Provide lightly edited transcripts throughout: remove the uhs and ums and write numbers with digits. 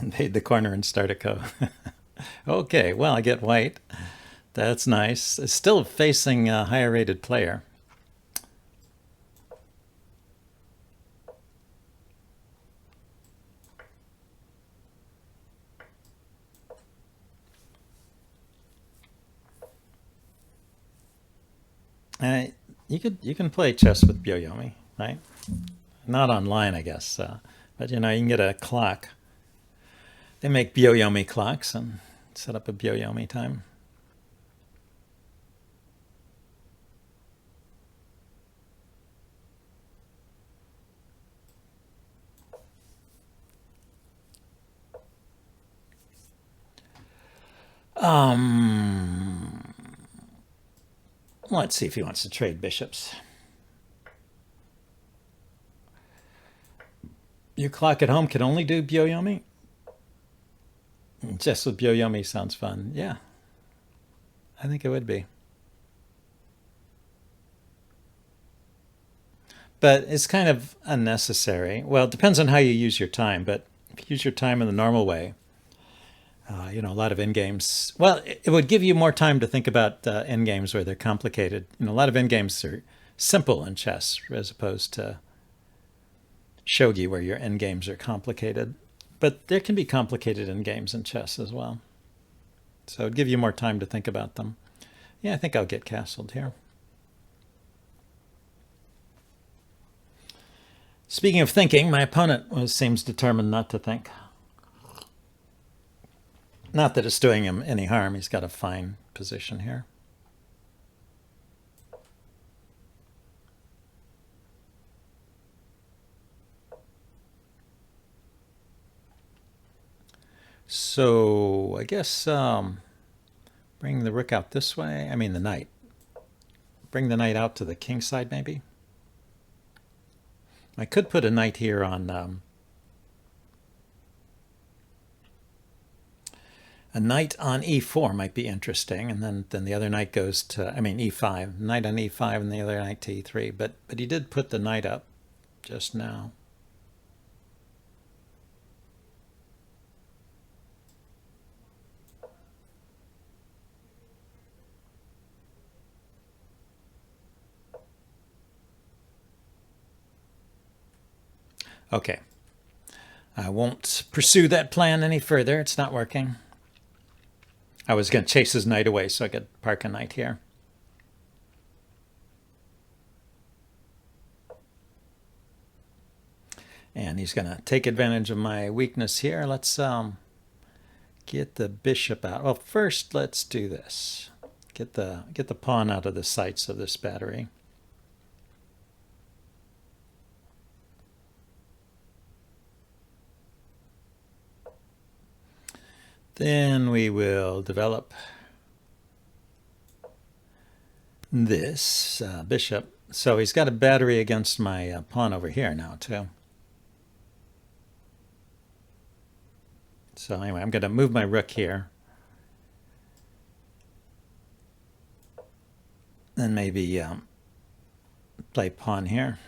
Invade the corner and start a co. Okay, well, I get white. That's nice. It's still facing a higher rated player. Uh, you can play chess with Byoyomi, right? Not online, I guess, but you can get a clock. They make Byoyomi clocks and set up a Byoyomi time. Um, let's see if he wants to trade bishops. Your clock at home can only do Byoyomi? Just with Byoyomi sounds fun. Yeah, I think it would be. But it's kind of unnecessary. Well, it depends on how you use your time, but if you use your time in the normal way, a lot of end games. Well, it would give you more time to think about end games where they're complicated. A lot of end games are simple in chess as opposed to shogi where your end games are complicated. But there can be complicated end games in chess as well. So it'd give you more time to think about them. Yeah, I think I'll get castled here. Speaking of thinking, my opponent seems determined not to think. Not that it's doing him any harm. He's got a fine position here. So I guess bring the rook out this way. I mean the knight. Bring the knight out to the king side maybe. I could put a knight here on a knight on e4 might be interesting, and then the other knight goes to e5, knight on e5, and the other knight to e3. But he did put the knight up just now. Okay, I won't pursue that plan any further. It's not working. I was going to chase his knight away so I could park a knight here. And he's going to take advantage of my weakness here. Let's get the bishop out. Well, first let's do this. Get the pawn out of the sights of this battery. Then we will develop this bishop. So he's got a battery against my pawn over here now too. So anyway, I'm going to move my rook here. Then maybe play pawn here.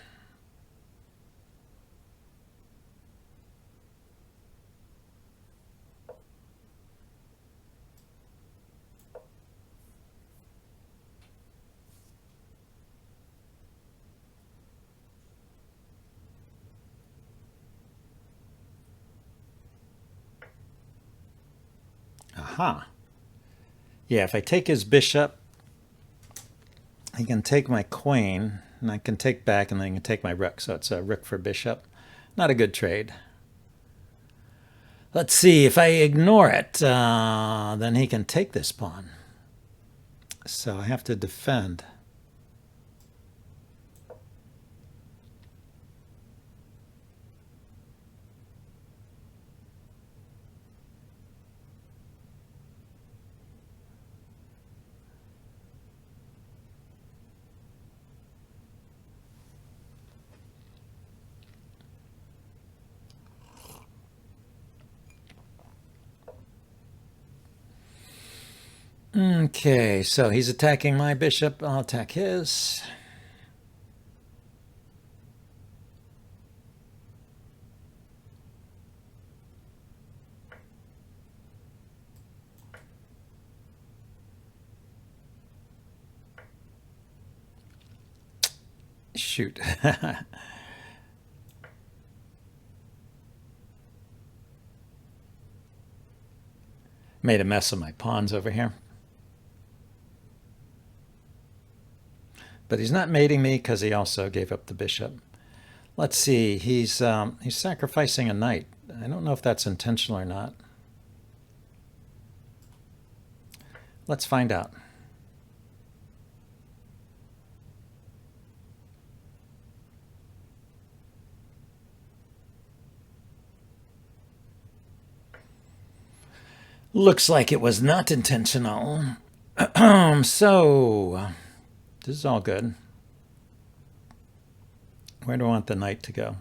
Aha. Yeah, if I take his bishop, he can take my queen, and I can take back, and then he can take my rook. So it's a rook for bishop. Not a good trade. Let's see, if I ignore it, then he can take this pawn. So I have to defend. Okay, so he's attacking my bishop. I'll attack his. Shoot. Made a mess of my pawns over here. But he's not mating me because he also gave up the bishop. Let's see. He's sacrificing a knight. I don't know if that's intentional or not. Let's find out. Looks like it was not intentional. So, this is all good. Where do I want the knight to go?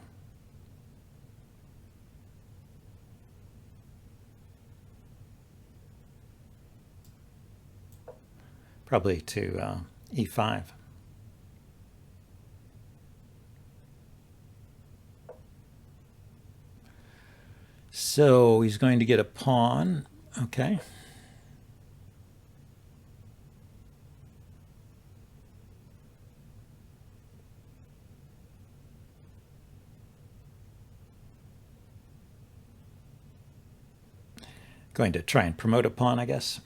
Probably to e5. So he's going to get a pawn. Okay. Going to try and promote a pawn, I guess.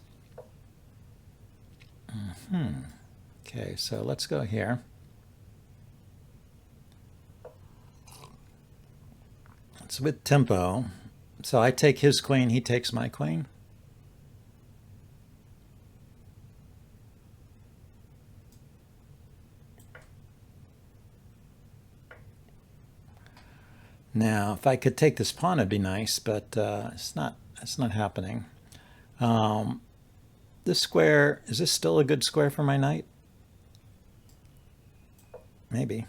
Okay, so let's go here. It's with tempo. So I take his queen, he takes my queen. Now, if I could take this pawn, it'd be nice, but it's not happening. This square, is this still a good square for my knight? Maybe.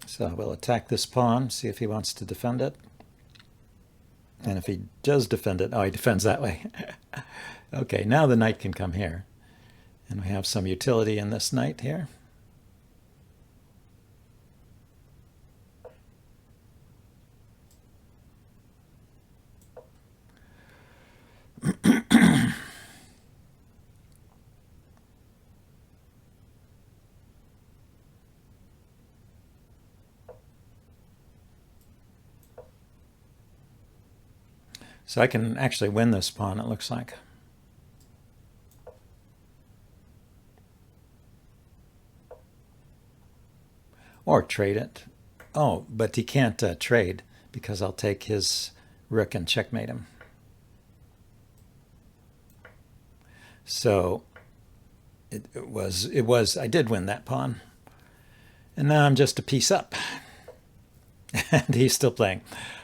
So we'll attack this pawn, see if he wants to defend it. And if he does defend it, oh, he defends that way. Okay, now the knight can come here. And we have some utility in this knight here. So I can actually win this pawn, it looks like. Or trade it. Oh, but he can't trade because I'll take his rook and checkmate him. So it was I did win that pawn. And now I'm just a piece up. And he's still playing.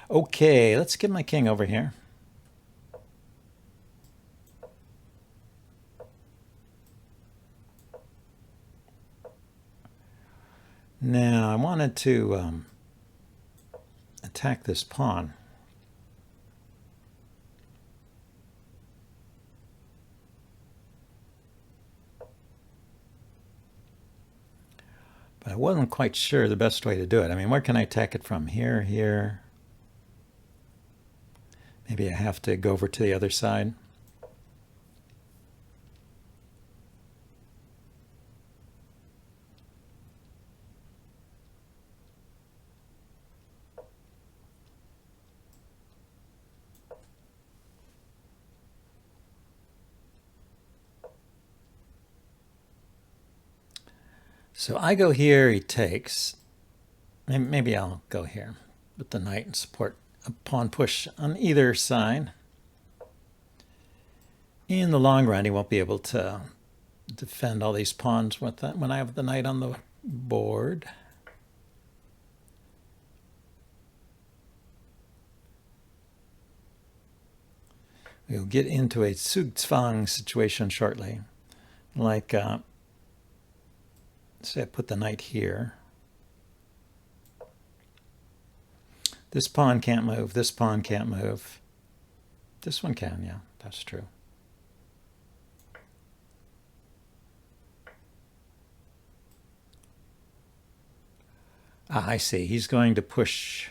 Okay, let's get my king over here. Now I wanted to attack this pawn. But I wasn't quite sure the best way to do it. I mean, where can I attack it from? Here, here. Maybe I have to go over to the other side. So I go here, he takes. Maybe I'll go here with the knight and support a pawn push on either side. In the long run, he won't be able to defend all these pawns with that when I have the knight on the board. We'll get into a Zugzwang situation shortly. Like, say I put the knight here. This pawn can't move. This pawn can't move. This one can, yeah, that's true. Ah, I see. He's going to push.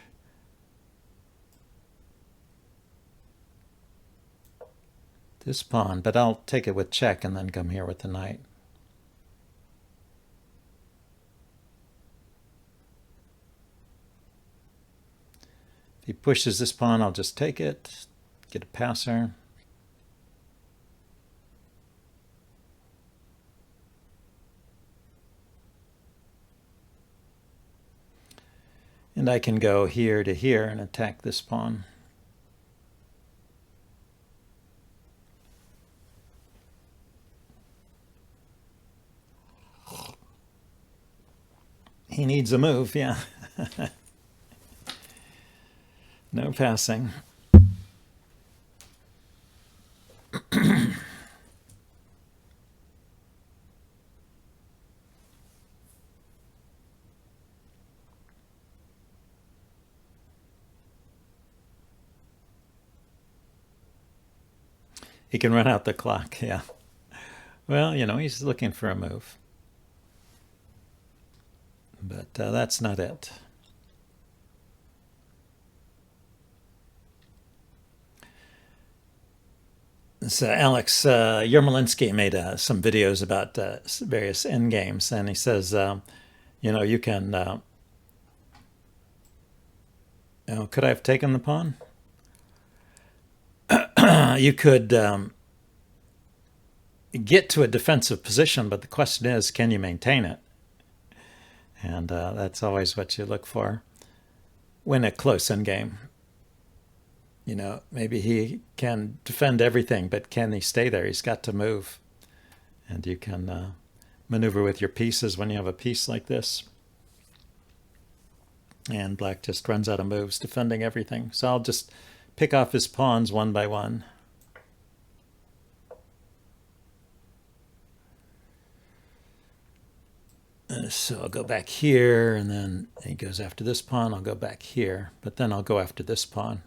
this pawn, but I'll take it with check and then come here with the knight. If he pushes this pawn, I'll just take it, get a passer. And I can go here to here and attack this pawn. He needs a move, yeah. No passing. He can run out the clock, yeah. Well, you know, he's looking for a move. But that's not it. So Alex Yermolinsky made some videos about various endgames, and he says, you know, you can, could I have taken the pawn? You could get to a defensive position, but the question is, can you maintain it? And that's always what you look for. Win a close endgame. You know, maybe he can defend everything, but can he stay there? He's got to move. And you can maneuver with your pieces when you have a piece like this. And black just runs out of moves defending everything. So I'll just pick off his pawns one by one. So I'll go back here, and then he goes after this pawn. I'll go back here, but then I'll go after this pawn.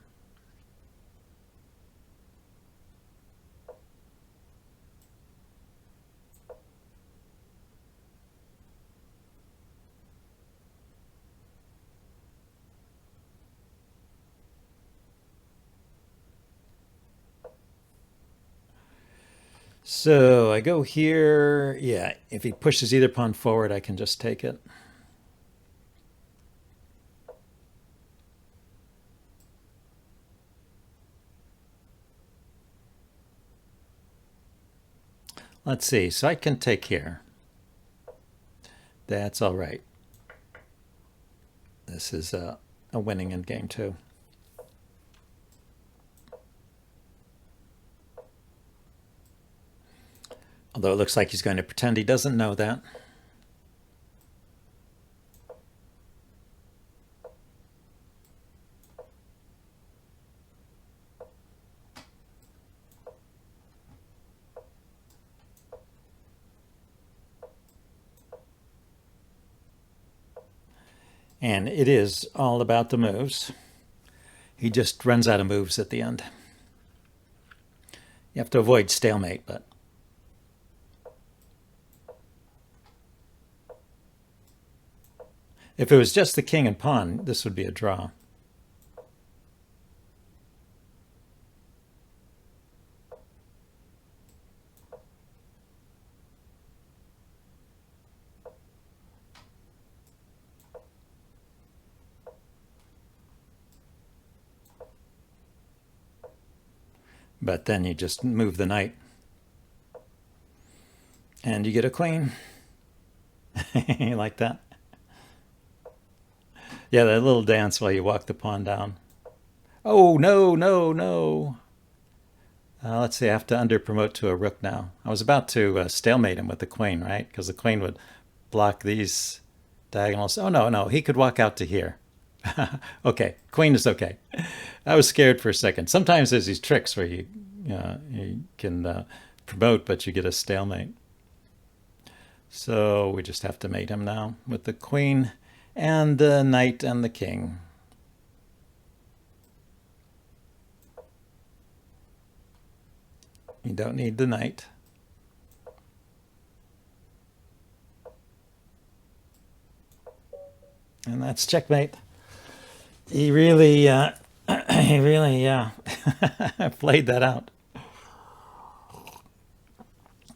So I go here. Yeah, if he pushes either pawn forward, I can just take it. Let's see. So I can take here. That's all right. This is a winning endgame too. Although it looks like he's going to pretend he doesn't know that. And it is all about the moves. He just runs out of moves at the end. You have to avoid stalemate, but if it was just the king and pawn, this would be a draw. But then you just move the knight. And you get a queen. You like that? Yeah, that little dance while you walk the pawn down. Oh, no, no, no. Let's see, I have to under-promote to a rook now. I was about to stalemate him with the queen, right? Because the queen would block these diagonals. Oh, no, no, he could walk out to here. Okay, queen is okay. I was scared for a second. Sometimes there's these tricks where you can promote, but you get a stalemate. So we just have to mate him now with the queen and the knight and the king. You don't need the knight. And that's checkmate. He really, played that out.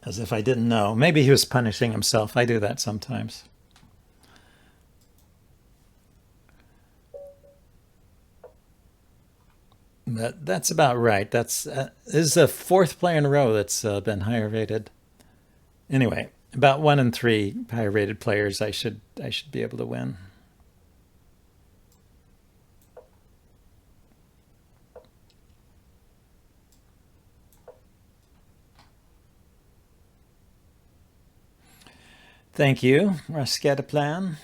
As if I didn't know. Maybe he was punishing himself. I do that sometimes. That's about right. This is the fourth player in a row that's been higher rated. Anyway, about 1 in 3 higher rated players I should be able to win. Thank you, Rascataplan.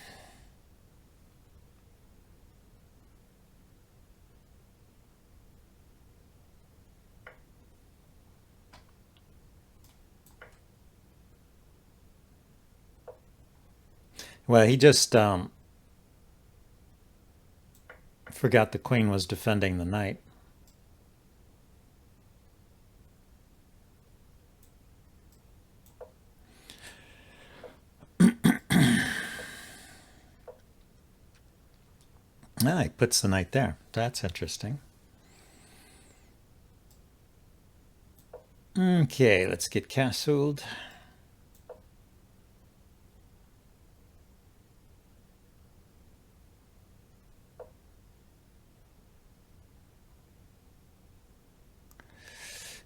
Well, he just forgot the queen was defending the knight. Ah, he puts the knight there. That's interesting. Okay, let's get castled.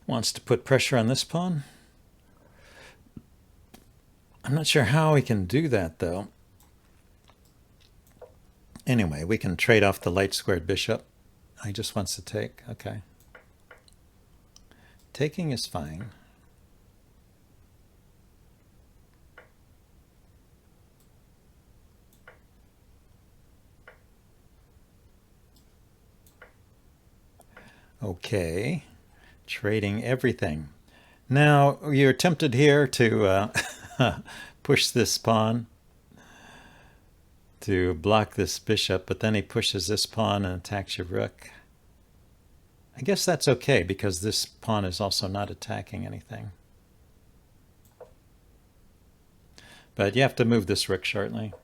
Wants to put pressure on this pawn. I'm not sure how we can do that, though. Anyway, we can trade off the light squared bishop. He just wants to take. Okay. Taking is fine. Okay. Trading everything. Now, you're tempted here to push this pawn to block this bishop, but then he pushes this pawn and attacks your rook. I guess that's okay because this pawn is also not attacking anything. But you have to move this rook shortly.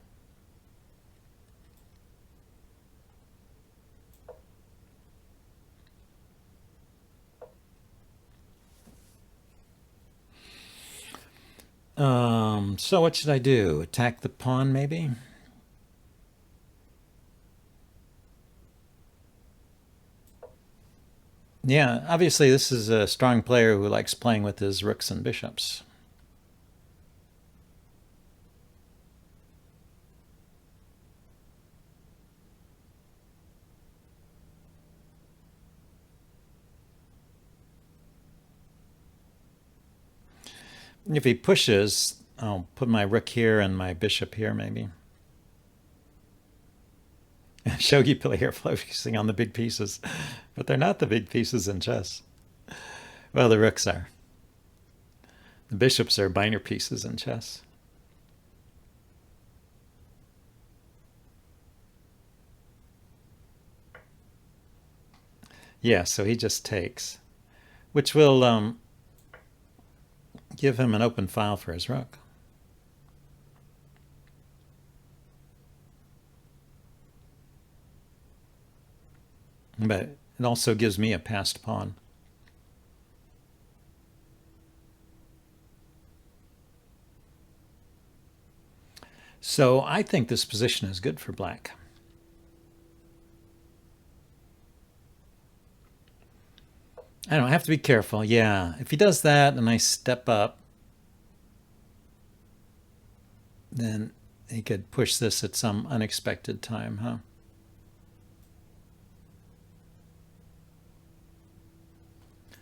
So what should I do? Attack the pawn, maybe? Yeah, obviously this is a strong player who likes playing with his rooks and bishops. If he pushes, I'll put my rook here and my bishop here, maybe. Shogi player focusing on the big pieces, but they're not the big pieces in chess. Well, the rooks are. The bishops are minor pieces in chess. Yeah, so he just takes, which will give him an open file for his rook. But it also gives me a passed pawn. So I think this position is good for black. I don't have to be careful. Yeah, if he does that and I step up, then he could push this at some unexpected time, huh?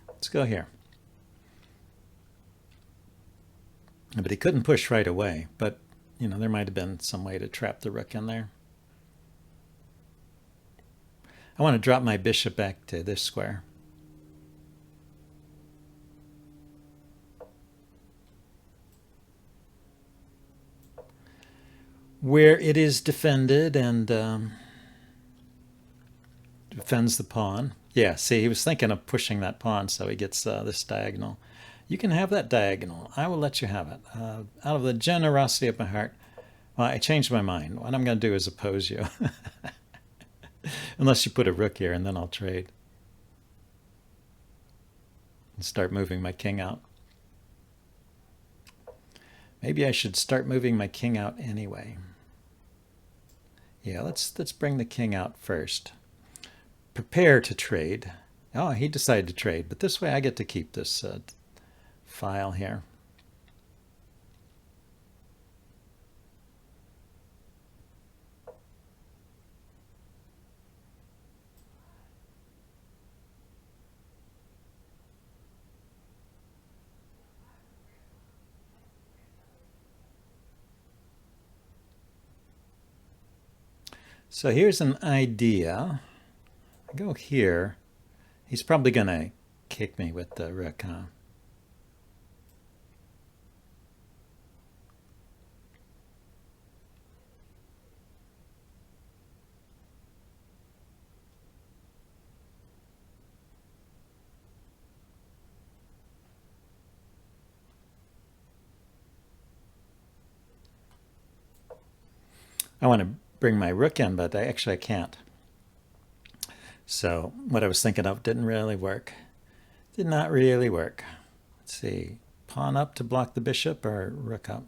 Let's go here. But he couldn't push right away, but you know, there might have been some way to trap the rook in there. I want to drop my bishop back to this square. Where it is defended and defends the pawn. Yeah, see, he was thinking of pushing that pawn so he gets this diagonal. You can have that diagonal. I will let you have it. Out of the generosity of my heart. Well, I changed my mind. What I'm going to do is oppose you. Unless you put a rook here, and then I'll trade. And start moving my king out. Maybe I should start moving my king out anyway. Yeah, let's bring the king out first. Prepare to trade. Oh, he decided to trade, but this way I get to keep this file here. So here's an idea. I go here. He's probably going to kick me with the rook, huh? I want to bring my rook in, but I can't. So what I was thinking of didn't really work. Did not really work. Let's see. Pawn up to block the bishop or rook up?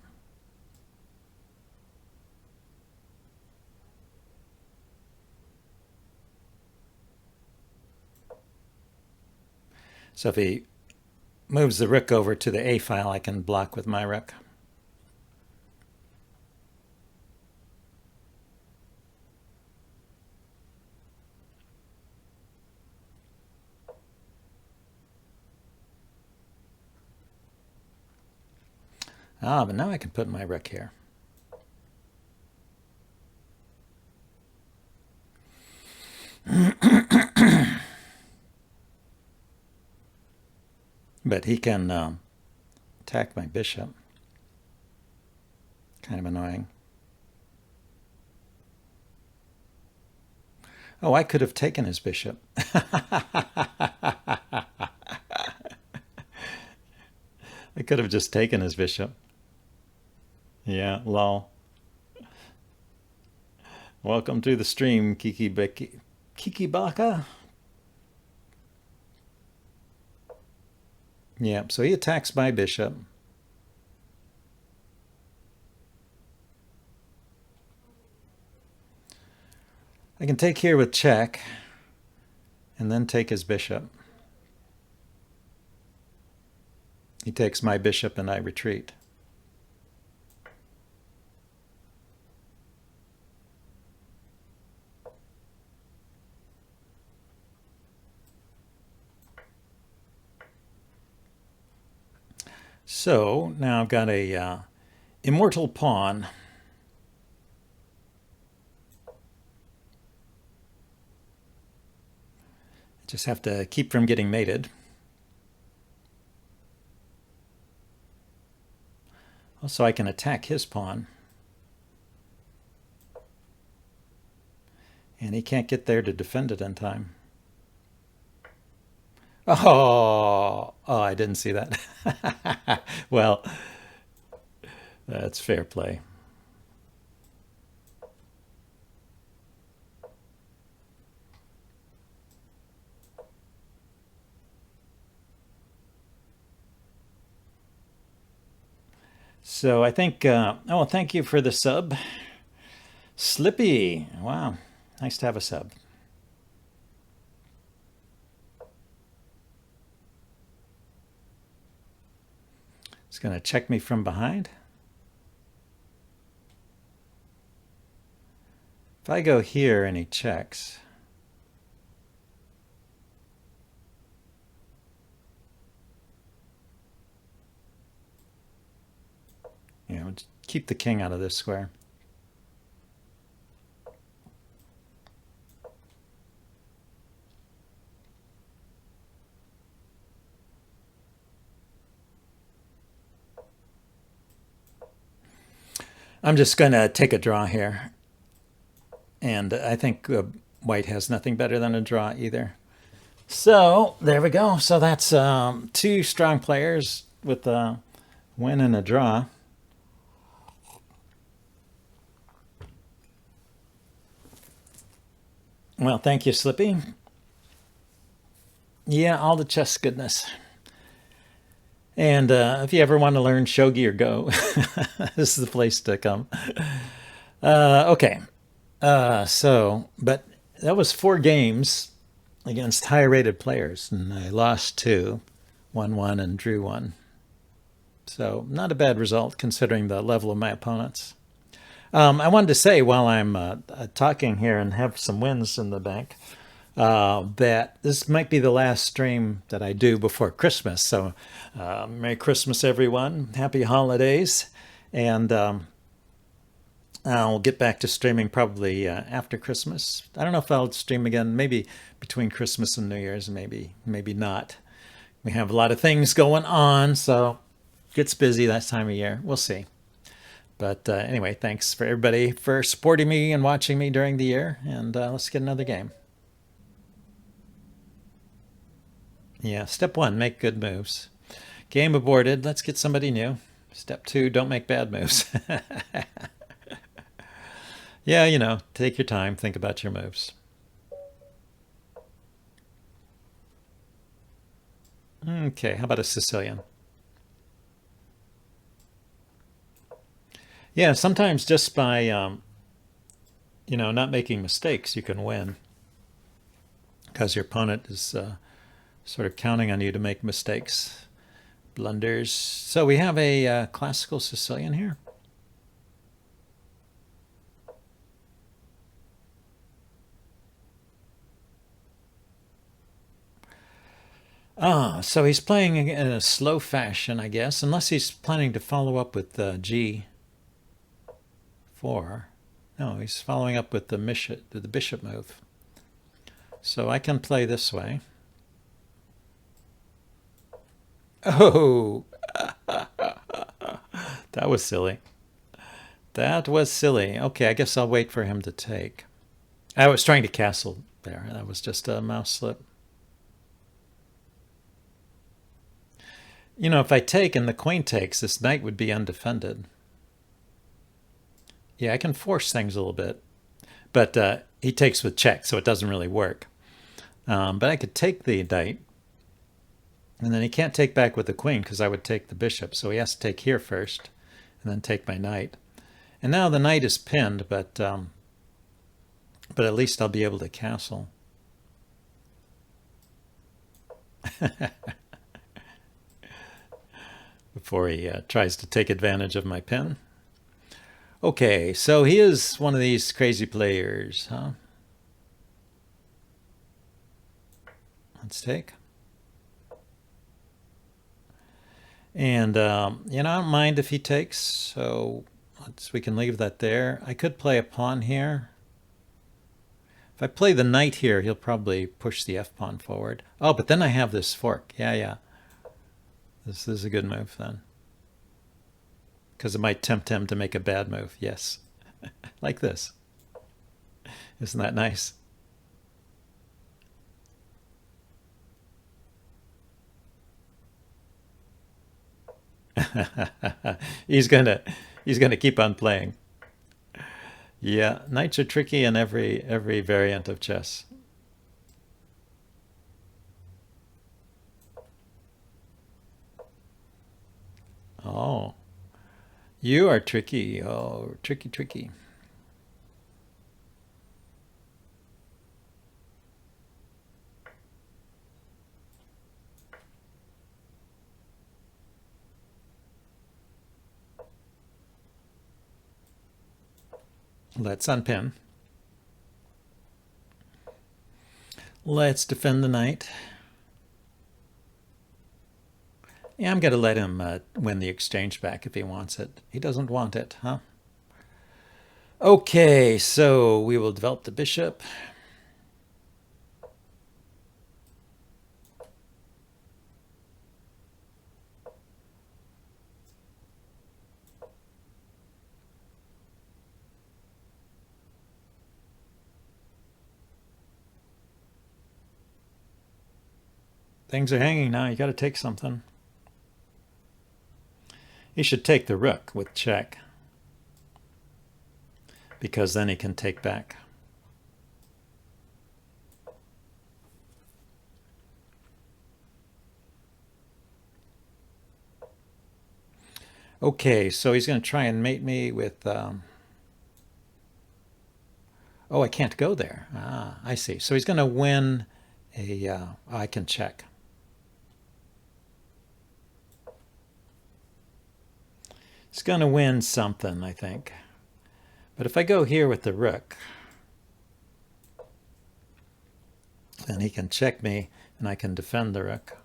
So if he moves the rook over to the A file, I can block with my rook. Ah, but now I can put my rook here. But he can attack my bishop. Kind of annoying. Oh, I could have taken his bishop. I could have just taken his bishop. Yeah, lol. Welcome to the stream, Kiki Baka. Yeah, so he attacks my bishop. I can take here with check and then take his bishop. He takes my bishop and I retreat. So now I've got a immortal pawn. I just have to keep from getting mated. Also, I can attack his pawn. And he can't get there to defend it in time. Oh, I didn't see that. Well, that's fair play. So I think, oh, thank you for the sub. Slippy. Wow, nice to have a sub. It's going to check me from behind. If I go here and he checks, you know, keep the king out of this square. I'm just going to take a draw here. And I think white has nothing better than a draw either. So there we go. So that's two strong players with a win and a draw. Well, thank you, Slippy. Yeah, all the chess goodness. And if you ever want to learn shogi or go, this is the place to come. Okay. But that was 4 games against higher rated players, and I lost 2, won 1, and drew 1. So not a bad result considering the level of my opponents. I wanted to say while I'm talking here and have some wins in the bank, that this might be the last stream that I do before Christmas. So Merry Christmas, everyone. Happy holidays. And I'll get back to streaming probably after Christmas. I don't know if I'll stream again, maybe between Christmas and New Year's, maybe not. We have a lot of things going on, so it gets busy that time of year. We'll see. But anyway, thanks for everybody for supporting me and watching me during the year. And let's get another game. Yeah, step 1, make good moves. Game aborted. Let's get somebody new. Step 2, don't make bad moves. Yeah, take your time. Think about your moves. Okay, how about a Sicilian? Yeah, sometimes just by, not making mistakes, you can win. Because your opponent is sort of counting on you to make mistakes, blunders. So we have a classical Sicilian here. So he's playing in a slow fashion, I guess, unless he's planning to follow up with G4. No, he's following up with the bishop move. So I can play this way. Oh, that was silly. That was silly. Okay, I guess I'll wait for him to take. I was trying to castle there. That was just a mouse slip. If I take and the queen takes, this knight would be undefended. Yeah, I can force things a little bit. But he takes with check, so it doesn't really work. But I could take the knight. And then he can't take back with the queen because I would take the bishop. So he has to take here first and then take my knight. And now the knight is pinned, but at least I'll be able to castle. Before he tries to take advantage of my pin. Okay, so he is one of these crazy players, huh? Let's take. And, I don't mind if he takes, so we can leave that there. I could play a pawn here. If I play the knight here, he'll probably push the f-pawn forward. Oh, but then I have this fork. Yeah. This is a good move then. Because it might tempt him to make a bad move. Yes. Like this. Isn't that nice? he's gonna keep on playing. Yeah, knights are tricky in every variant of chess. Oh, you are tricky. Oh, tricky. Let's unpin. Let's defend the knight. Yeah, I'm going to let him win the exchange back if he wants it. He doesn't want it, huh? Okay, so we will develop the bishop. Things are hanging now. You got to take something. He should take the rook with check, because then he can take back. Okay, so he's going to try and mate me with... oh, I can't go there. Ah, I see. So he's going to win a... I can check. He's going to win something, I think. But if I go here with the rook, then he can check me, and I can defend the rook.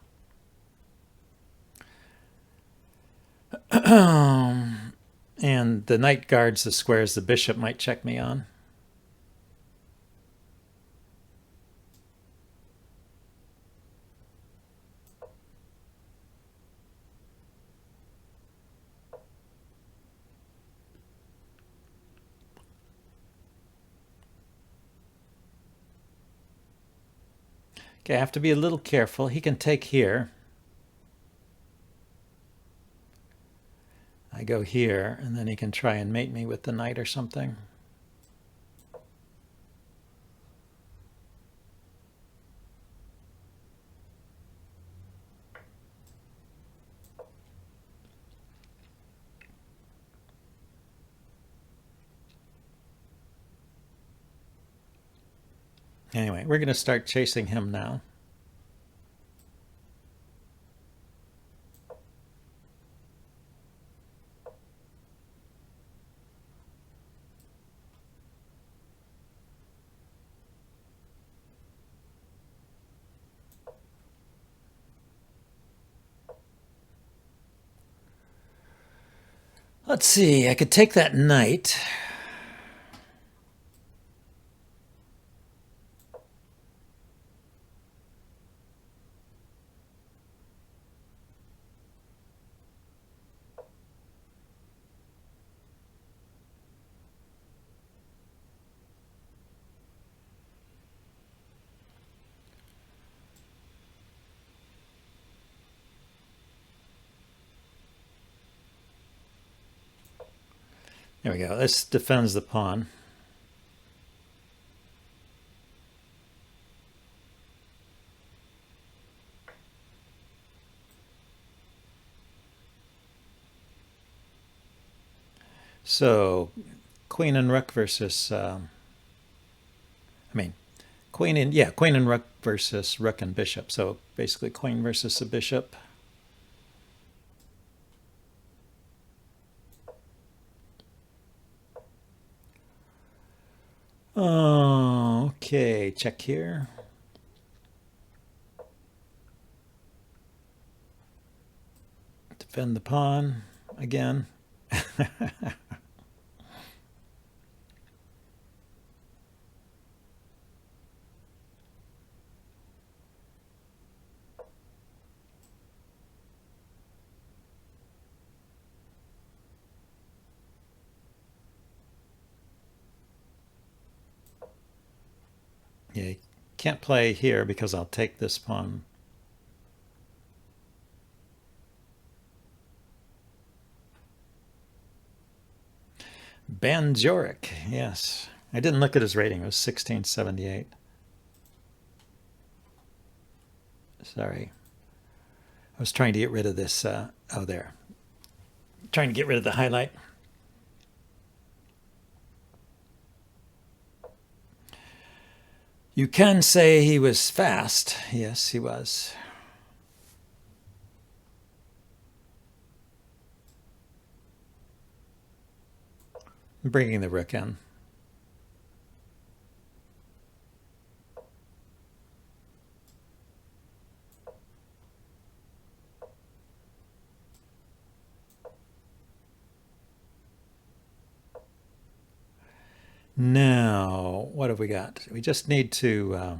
And the knight guards the squares the bishop might check me on. Okay, I have to be a little careful. He can take here. I go here, and then he can try and mate me with the knight or something. Anyway, we're going to start chasing him now. Let's see, I could take that knight. There we go. This defends the pawn. So, queen and rook versus... queen and rook versus rook and bishop. So basically queen versus a bishop. Oh, okay, check here. Defend the pawn again. Yeah, you can't play here because I'll take this pawn. Banjoric, yes. I didn't look at his rating. It was 1678. Sorry. I was trying to get rid of this. Oh, there. Trying to get rid of the highlight. You can say he was fast. Yes, he was. Bringing the rook in. Now, what have we got? We just need to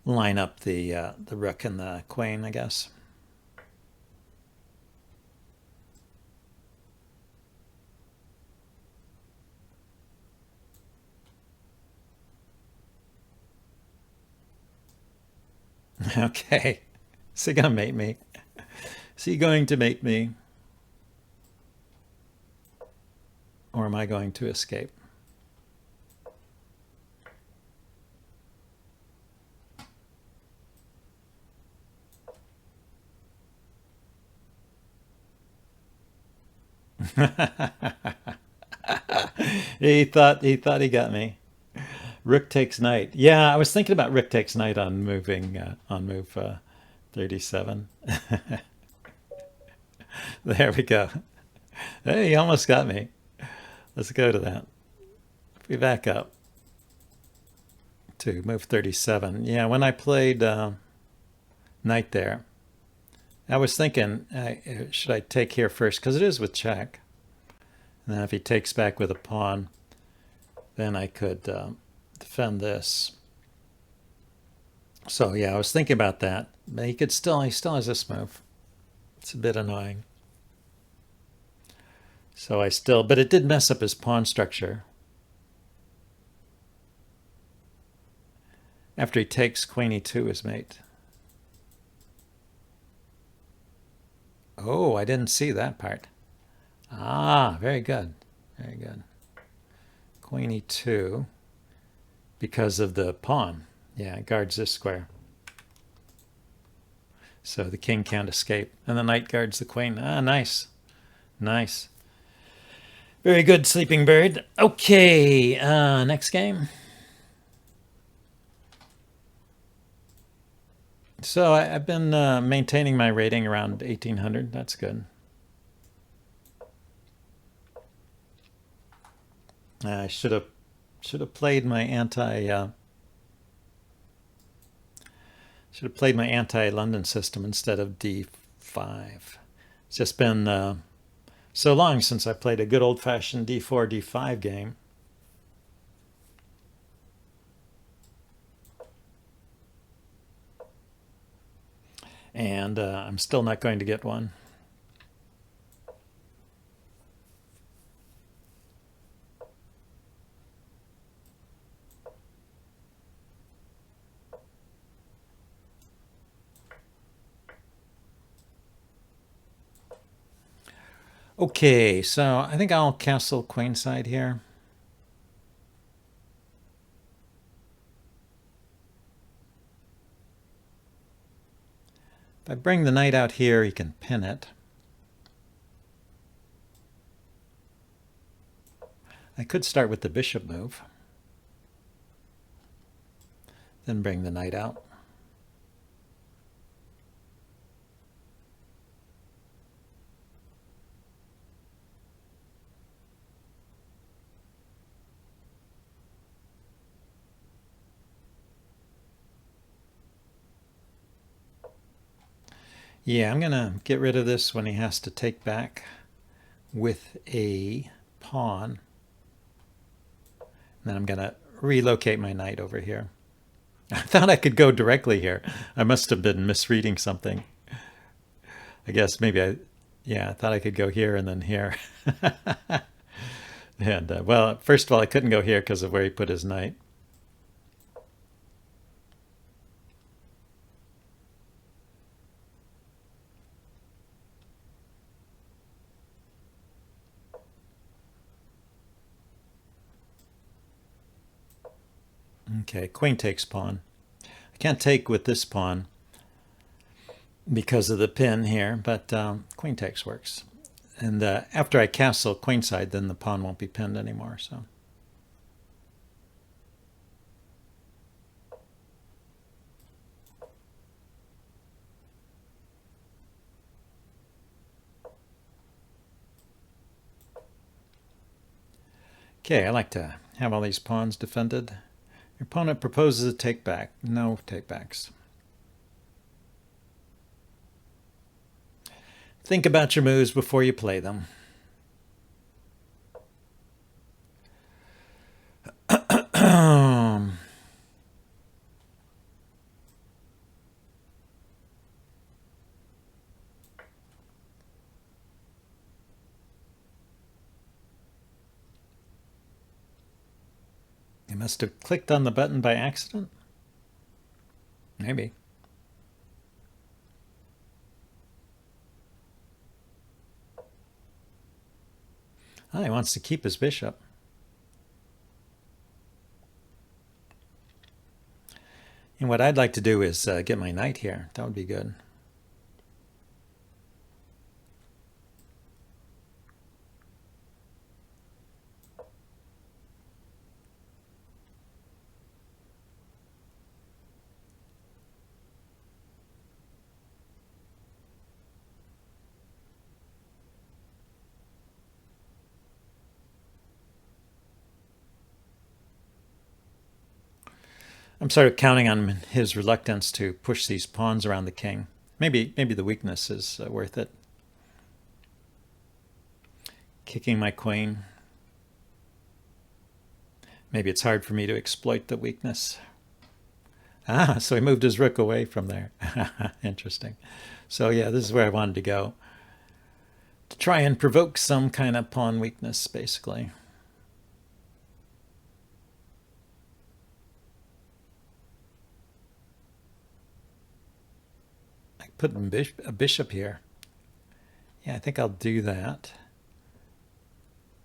line up the rook and the queen, I guess. Okay. Is he going to mate me? Is he going to mate me? Or am I going to escape? He thought he got me. Rook takes knight. Yeah, I was thinking about rook takes knight on moving on move 37. There we go. Hey, he almost got me. Let's go to that. If we back up to move 37. Yeah, when I played knight there, I was thinking, should I take here first? Because it is with check. And then if he takes back with a pawn, then I could defend this. So yeah, I was thinking about that. But he still has this move. It's a bit annoying. So but it did mess up his pawn structure. After he takes, queen e2 is mate. Oh, I didn't see that part. Ah, very good. Very good. Queen e2 because of the pawn. Yeah, it guards this square. So the king can't escape. And the knight guards the queen. Ah, nice. Nice. Very good, sleeping bird. Okay, next game. So I've been maintaining my rating around 1800. That's good. I should have played my anti-London system instead of d5. It's just been so long since I played a good old-fashioned d4, d5 game. And I'm still not going to get one. Okay, so I think I'll castle queenside here. If I bring the knight out here, he can pin it. I could start with the bishop move, then bring the knight out. Yeah, I'm going to get rid of this when he has to take back with a pawn. And then I'm going to relocate my knight over here. I thought I could go directly here. I must have been misreading something. I guess maybe I thought I could go here and then here. And, well, first of all, I couldn't go here because of where he put his knight. Okay, queen takes pawn. I can't take with this pawn because of the pin here, but queen takes works. And after I castle queenside, then the pawn won't be pinned anymore. So. Okay, I like to have all these pawns defended. Your opponent proposes a take back. No takebacks. Think about your moves before you play them. You must have clicked on the button by accident? Maybe. Oh, he wants to keep his bishop. And what I'd like to do is get my knight here. That would be good. I'm sort of counting on his reluctance to push these pawns around the king. Maybe the weakness is worth it. Kicking my queen. Maybe it's hard for me to exploit the weakness. Ah, so he moved his rook away from there. Interesting. So yeah, this is where I wanted to go. To try and provoke some kind of pawn weakness, basically. I put a bishop here. Yeah, I think I'll do that.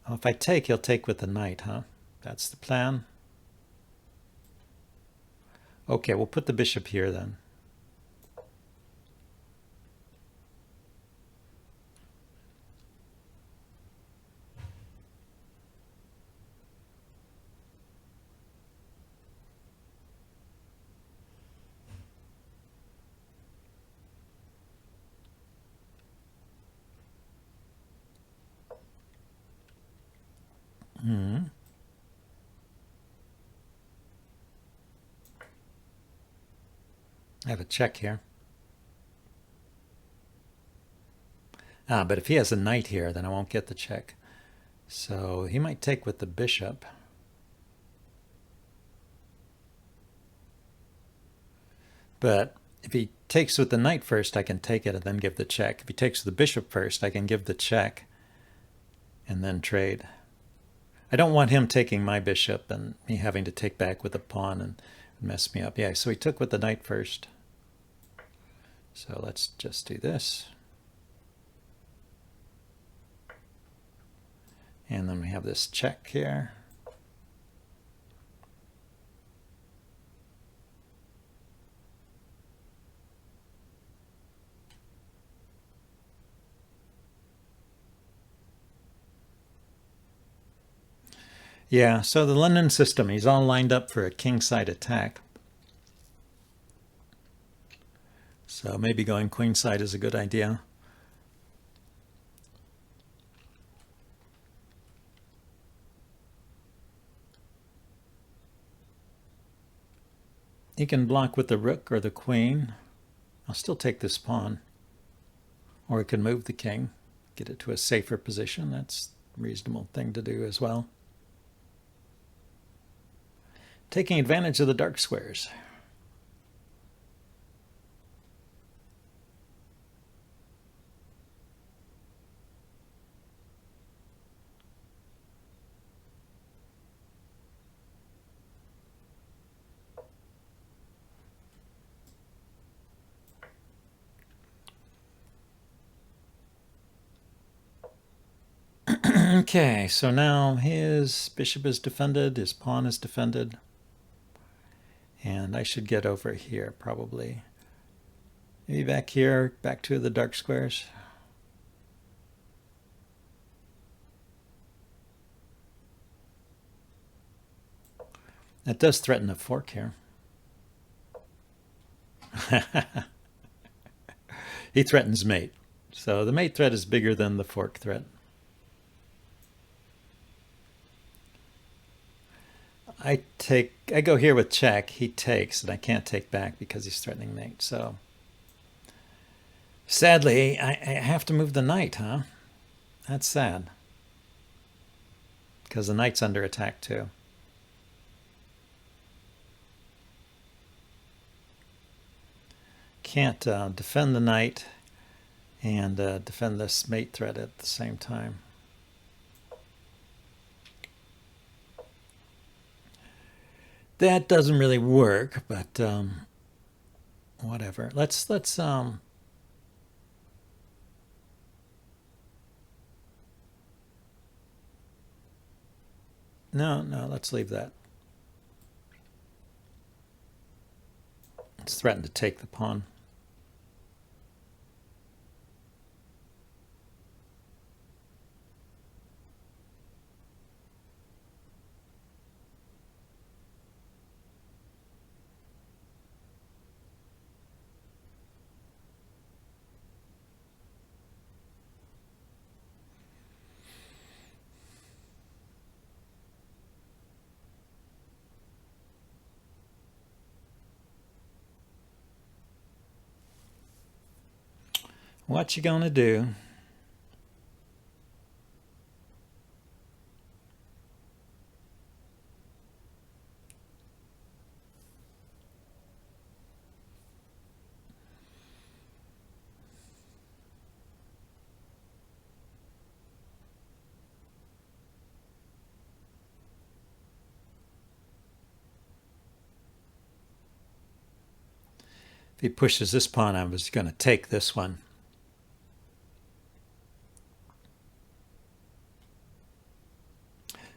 Oh, if I take, he'll take with the knight, huh? That's the plan. Okay, we'll put the bishop here then. I have a check here. Ah, but if he has a knight here, then I won't get the check. So he might take with the bishop. But if he takes with the knight first, I can take it and then give the check. If he takes with the bishop first, I can give the check and then trade. I don't want him taking my bishop and me having to take back with a pawn and mess me up. Yeah, so he took with the knight first. So let's just do this. And then we have this check here. Yeah, so the London system, he's all lined up for a kingside attack. So maybe going queenside is a good idea. He can block with the rook or the queen. I'll still take this pawn. Or he can move the king, get it to a safer position. That's a reasonable thing to do as well. Taking advantage of the dark squares. Okay, so now his bishop is defended, his pawn is defended. And I should get over here probably. Maybe back here, back to the dark squares. That does threaten a fork here. He threatens mate. So the mate threat is bigger than the fork threat. I go here with check, he takes, and I can't take back because he's threatening mate. So sadly, I have to move the knight, huh? That's sad. Because the knight's under attack too. Can't defend the knight and defend this mate threat at the same time. That doesn't really work, but whatever. Let's no, let's leave that. Let's threaten to take the pawn. What you gonna do? If he pushes this pawn, I was going to take this one.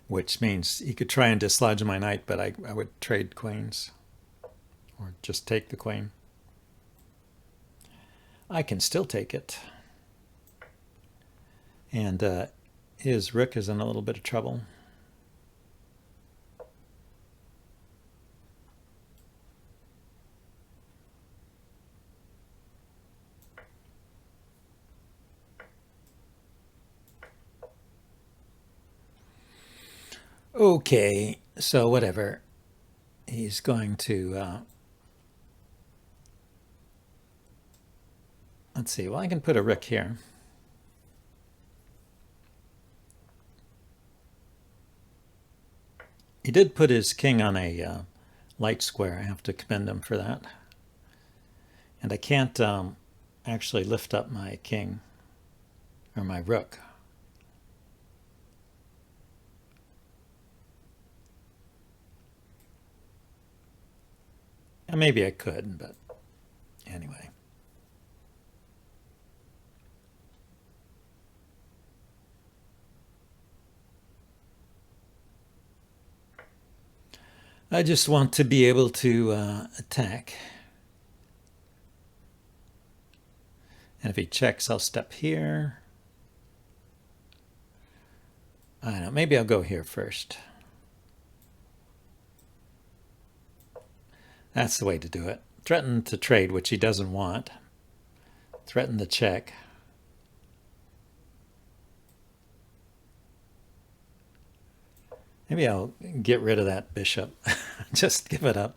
Which means he could try and dislodge my knight, but I would trade queens. Or just take the queen. I can still take it. And his rook is in a little bit of trouble. Okay, so whatever. He's going to... let's see. Well, I can put a rook here. He did put his king on a light square. I have to commend him for that. And I can't actually lift up my king or my rook. And maybe I could, but anyway. I just want to be able to attack. And if he checks, I'll step here. I don't know, maybe I'll go here first. That's the way to do it. Threaten to trade, which he doesn't want. Threaten the check. Maybe I'll get rid of that bishop. Just give it up.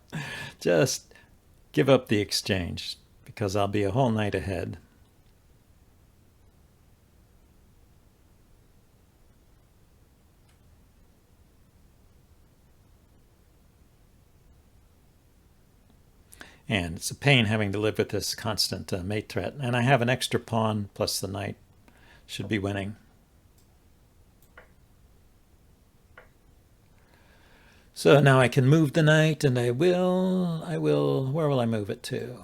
Just give up the exchange, because I'll be a whole knight ahead. And it's a pain having to live with this constant mate threat. And I have an extra pawn plus the knight. Should be winning. So now I can move the knight, and I will, where will I move it to?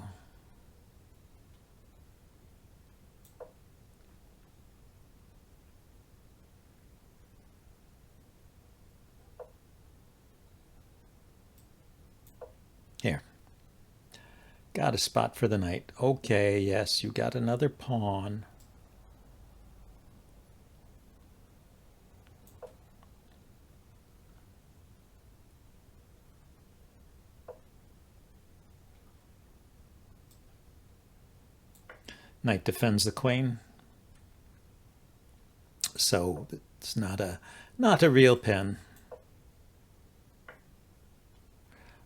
Here. Got a spot for the knight. Okay, yes, you got another pawn. Knight defends the queen. So it's not a real pin.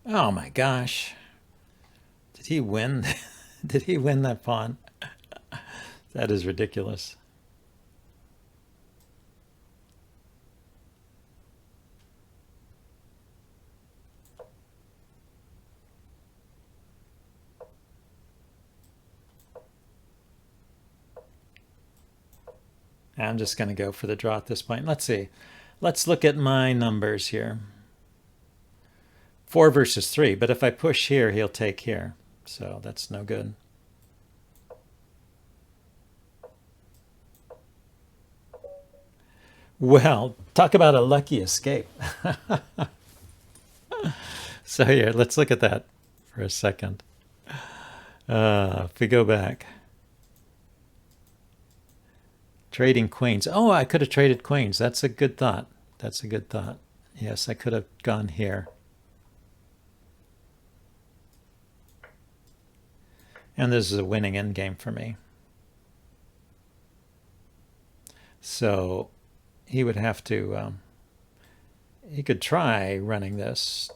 Oh my gosh. Did he win? Did he win that pawn? That is ridiculous. I'm just going to go for the draw at this point. Let's see. Let's look at my numbers here. 4 versus 3, but if I push here, he'll take here. So that's no good. Well, talk about a lucky escape. So here, let's look at that for a second. If we go back. Trading queens. Oh, I could have traded queens. That's a good thought. That's a good thought. Yes, I could have gone here. And this is a winning endgame for me. So he would have to, he could try running this.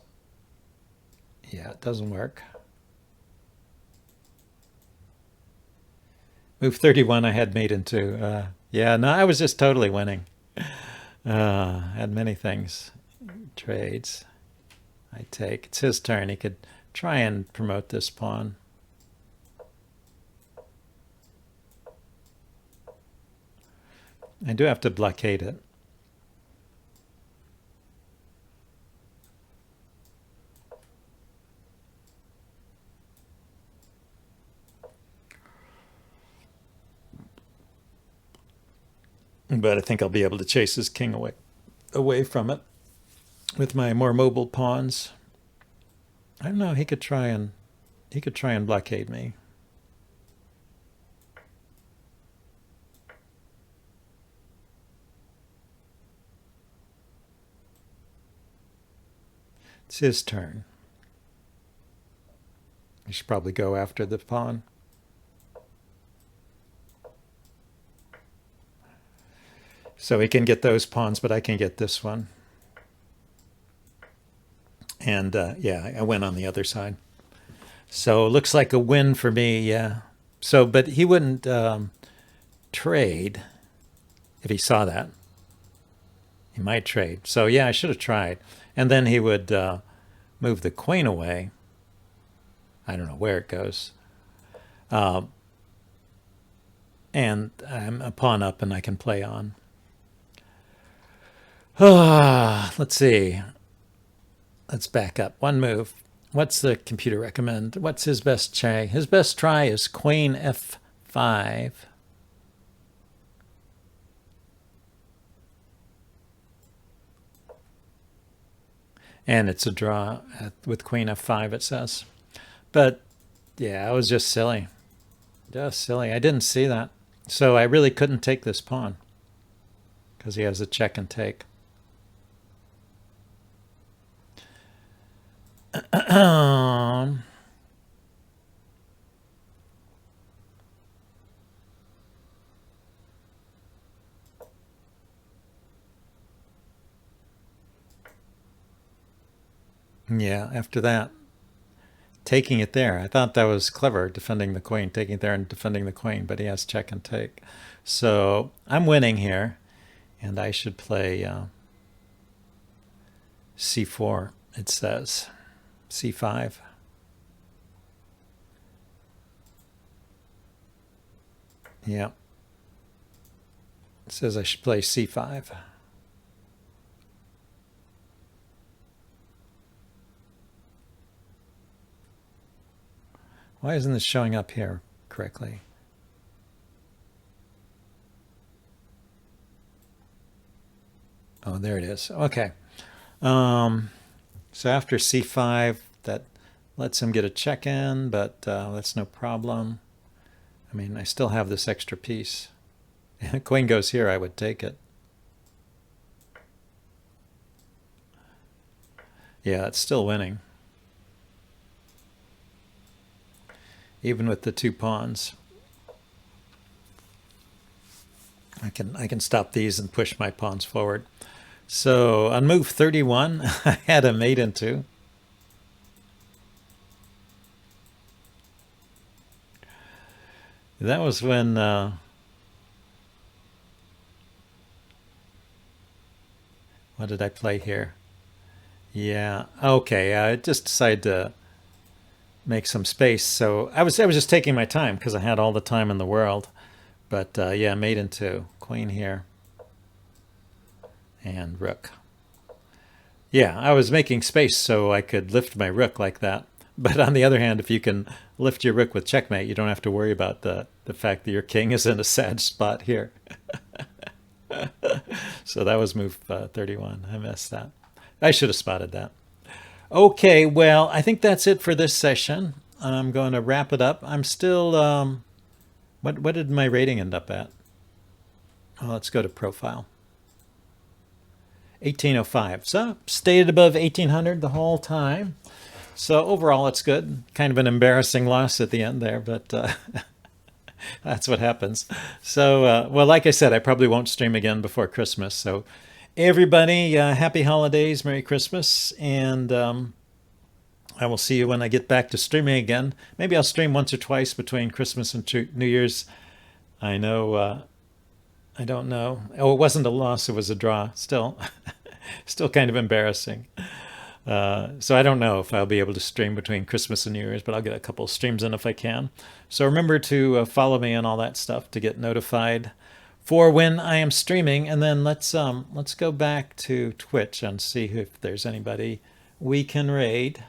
Yeah, it doesn't work. Move 31 I had made into. Yeah, no, I was just totally winning. Had many things. Trades. I take. It's his turn. He could try and promote this pawn. I do have to blockade it. But I think I'll be able to chase his king away from it with my more mobile pawns. I don't know. He could try and blockade me. It's his turn. I should probably go after the pawn. So he can get those pawns, but I can get this one. And yeah, I went on the other side. So it looks like a win for me, yeah. So, but he wouldn't trade if he saw that. He might trade. So yeah, I should have tried. And then he would move the queen away. I don't know where it goes. And I'm a pawn up and I can play on. Let's see. Let's back up. One move. What's the computer recommend? What's his best try? His best try is queen f5. And it's a draw with queen f5, it says. But yeah, I was just silly. Just silly. I didn't see that. So I really couldn't take this pawn because he has a check and take. Yeah, after that, taking it there. I thought that was clever, defending the queen, taking it there and defending the queen, but he has check and take. So I'm winning here, and I should play c4, it says. c5. Yeah. It says I should play c5. Why isn't this showing up here correctly? Oh, there it is. Okay. So after c5, that lets him get a check in, but that's no problem. I mean, I still have this extra piece. Queen goes here, I would take it. Yeah, it's still winning. Even with the two pawns. I can stop these and push my pawns forward. So on move 31, I had a mate into. That was when what did I play here? Yeah, okay. I just decided to make some space. So I was just taking my time because I had all the time in the world. But yeah, mate into queen here and rook. Yeah, I was making space so I could lift my rook like that. But on the other hand, if you can lift your rook with checkmate, you don't have to worry about the fact that your king is in a sad spot here. So that was move 31. I missed that. I should have spotted that. Okay, well, I think that's it for this session. I'm going to wrap it up. I'm still, what did my rating end up at? Oh, let's go to profile. 1805. So stayed above 1800 the whole time. So overall, it's good. Kind of an embarrassing loss at the end there, but that's what happens. So, well, like I said, I probably won't stream again before Christmas. So everybody, happy holidays, Merry Christmas, and I will see you when I get back to streaming again. Maybe I'll stream once or twice between Christmas and New Year's. I know. I don't know. Oh, it wasn't a loss. It was a draw. Still, still kind of embarrassing. So I don't know if I'll be able to stream between Christmas and New Year's, but I'll get a couple of streams in if I can. So remember to follow me and all that stuff to get notified for when I am streaming. And then let's go back to Twitch and see if there's anybody we can raid.